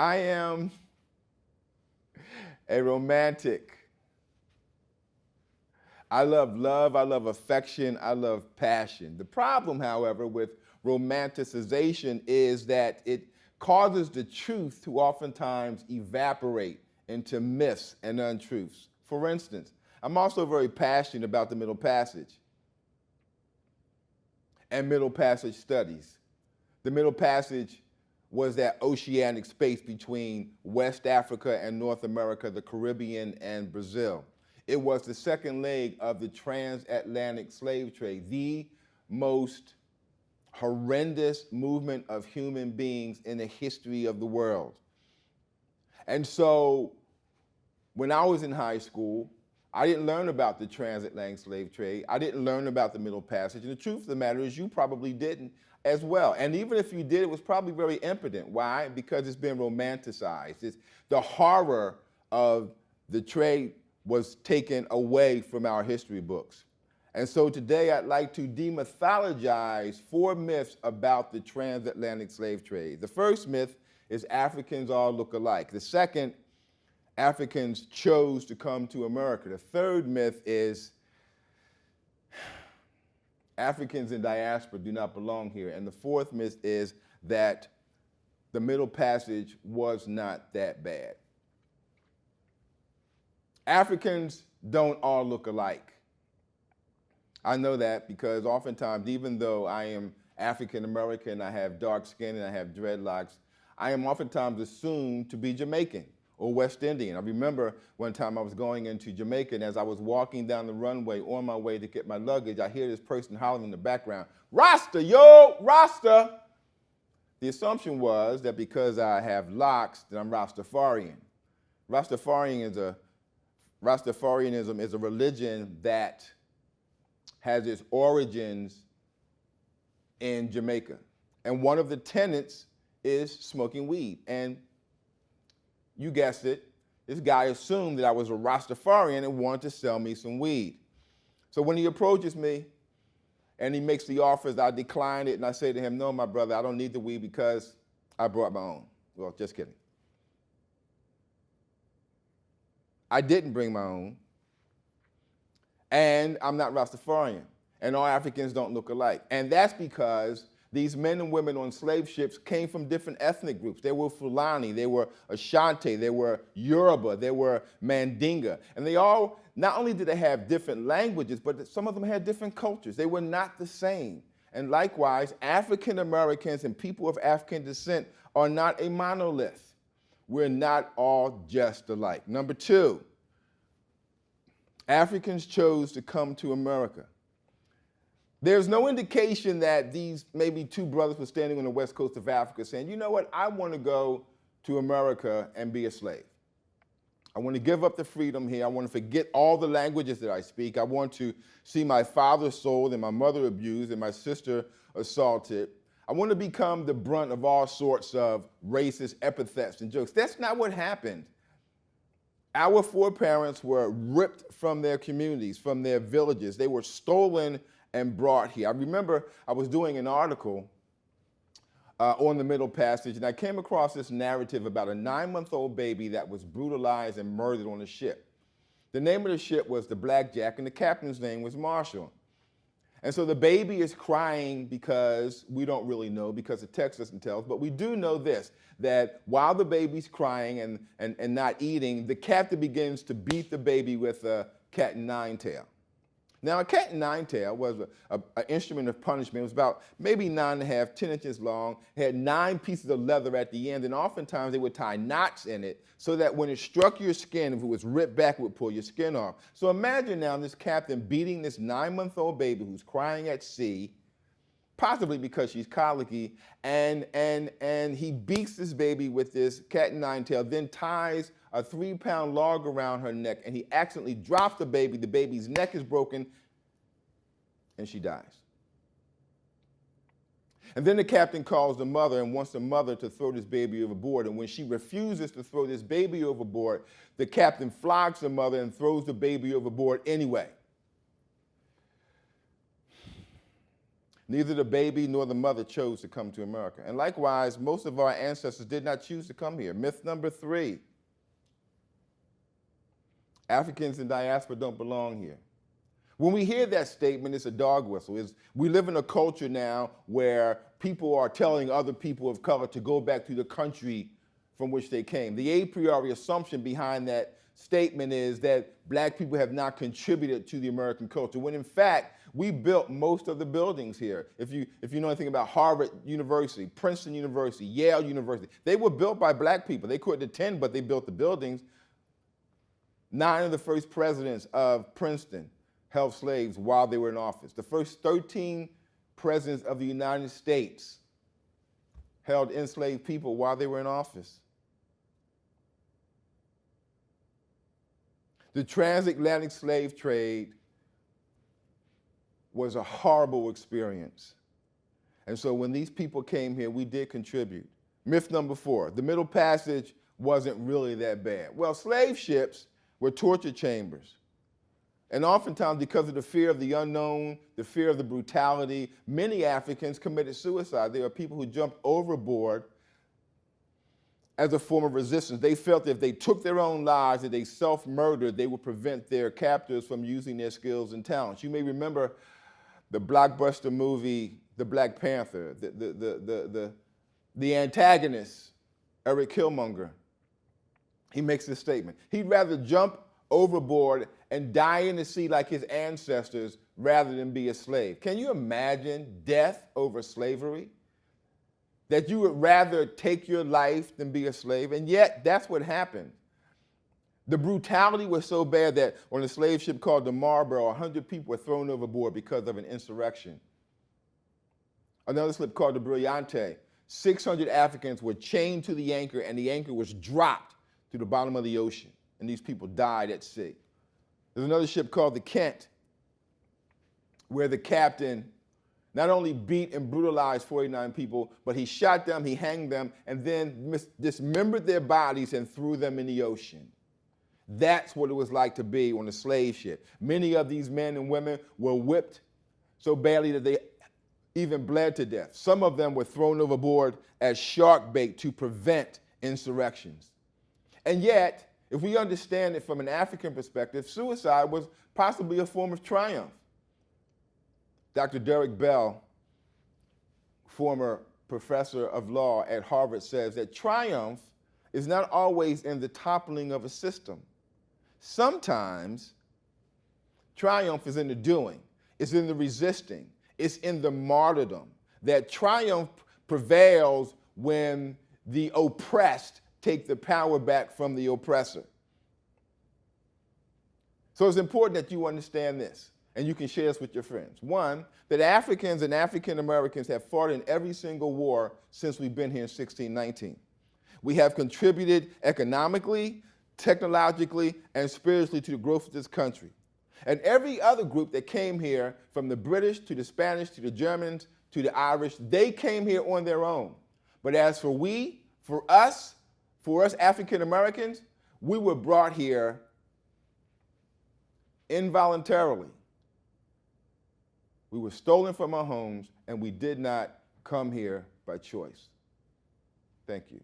I am a romantic. I love affection, I love passion. The problem, however, with romanticization is that it causes the truth to oftentimes evaporate into myths and untruths. For instance, I'm also very passionate about the Middle Passage and Middle Passage studies. The Middle Passage was that oceanic space between West Africa and North America, the Caribbean and Brazil. It was the second leg of the transatlantic slave trade, the most horrendous movement of human beings in the history of the world. And so when I was in high school, I didn't learn about the transatlantic slave trade. I didn't learn about the Middle Passage. And the truth of the matter is you probably didn't as well. And even if you did, it was probably very impotent. Why? Because it's been romanticized. The horror of the trade was taken away from our history books. And so today I'd like to demythologize 4 myths about the transatlantic slave trade. The first myth is Africans all look alike. The second, Africans chose to come to America. The third myth is Africans in diaspora do not belong here. And the fourth myth is that the Middle Passage was not that bad. Africans don't all look alike. I know that because oftentimes, even though I am African American, I have dark skin and I have dreadlocks, I am oftentimes assumed to be Jamaican or West Indian. I remember one time I was going into Jamaica, and as I was walking down the runway on my way to get my luggage, I hear this person hollering in the background, "Rasta, yo, Rasta!" The assumption was that because I have locks, that I'm Rastafarian. Rastafarianism is a religion that has its origins in Jamaica. And one of the tenets is smoking weed. And you guessed it, this guy assumed that I was a Rastafarian and wanted to sell me some weed. So when he approaches me and he makes the offers, I decline it and I say to him, "No, my brother, I don't need the weed because I brought my own." Well, just kidding. I didn't bring my own, and I'm not Rastafarian, and all Africans don't look alike. And that's because these men and women on slave ships came from different ethnic groups. They were Fulani, they were Ashanti, they were Yoruba, they were Mandinga. And they all, not only did they have different languages, but some of them had different cultures. They were not the same. And likewise, African Americans and people of African descent are not a monolith. We're not all just alike. Number 2, Africans chose to come to America. There's no indication that these maybe 2 brothers were standing on the west coast of Africa saying, "You know what, I want to go to America and be a slave. I want to give up the freedom here. I want to forget all the languages that I speak. I want to see my father sold and my mother abused and my sister assaulted. I want to become the brunt of all sorts of racist epithets and jokes." That's not what happened. Our foreparents were ripped from their communities, from their villages. They were stolen and brought here. I remember I was doing an article on the Middle Passage, and I came across this narrative about a 9-month-old baby that was brutalized and murdered on a ship. The name of the ship was the Blackjack, and the captain's name was Marshall. And so the baby is crying because we don't really know, because the text doesn't tell us, but we do know this, that while the baby's crying and not eating, the captain begins to beat the baby with a cat and nine tail. Now, a cat and nine tail was an instrument of punishment. It was about maybe 9.5, 10 inches long. It had 9 pieces of leather at the end, and oftentimes they would tie knots in it so that when it struck your skin, if it was ripped back, it would pull your skin off. So imagine now this captain beating this 9-month-old baby who's crying at sea, possibly because she's colicky, and he beats this baby with this cat and nine tail, then ties a 3-pound log around her neck, and he accidentally drops the baby. The baby's neck is broken, and she dies. And then the captain calls the mother and wants the mother to throw this baby overboard, and when she refuses to throw this baby overboard, the captain flogs the mother and throws the baby overboard anyway. Neither the baby nor the mother chose to come to America. And likewise, most of our ancestors did not choose to come here. Myth number 3, Africans in diaspora don't belong here. When we hear that statement, it's a dog whistle. We live in a culture now where people are telling other people of color to go back to the country from which they came. The a priori assumption behind that statement is that black people have not contributed to the American culture, when in fact, we built most of the buildings here. If you know anything about Harvard University, Princeton University, Yale University, they were built by black people. They couldn't attend, but they built the buildings. 9 of the first presidents of Princeton held slaves while they were in office. The first 13 presidents of the United States held enslaved people while they were in office. The transatlantic slave trade was a horrible experience. And so when these people came here, we did contribute. Myth number 4, the Middle Passage wasn't really that bad. Well, slave ships were torture chambers. And oftentimes, because of the fear of the unknown, the fear of the brutality, many Africans committed suicide. There are people who jumped overboard as a form of resistance. They felt that if they took their own lives, if they self-murdered, they would prevent their captors from using their skills and talents. You may remember the blockbuster movie, The Black Panther, the antagonist, Eric Killmonger. He makes this statement. He'd rather jump overboard and die in the sea like his ancestors rather than be a slave. Can you imagine death over slavery? That you would rather take your life than be a slave? And yet, that's what happened. The brutality was so bad that on a slave ship called the Marlborough, 100 people were thrown overboard because of an insurrection. Another ship called the Brillante, 600 Africans were chained to the anchor, and the anchor was dropped to the bottom of the ocean, and these people died at sea. There's another ship called the Kent, where the captain not only beat and brutalized 49 people, but he shot them, he hanged them, and then dismembered their bodies and threw them in the ocean. That's what it was like to be on a slave ship. Many of these men and women were whipped so badly that they even bled to death. Some of them were thrown overboard as shark bait to prevent insurrections. And yet, if we understand it from an African perspective, suicide was possibly a form of triumph. Dr. Derek Bell, former professor of law at Harvard, says that triumph is not always in the toppling of a system. Sometimes triumph is in the doing, it's in the resisting, it's in the martyrdom. That triumph prevails when the oppressed take the power back from the oppressor. So it's important that you understand this, and you can share this with your friends. One, that Africans and African Americans have fought in every single war since we've been here in 1619. We have contributed economically, technologically, and spiritually to the growth of this country. And every other group that came here, from the British to the Spanish to the Germans to the Irish, they came here on their own. But as for us African Americans, we were brought here involuntarily. We were stolen from our homes, and we did not come here by choice. Thank you.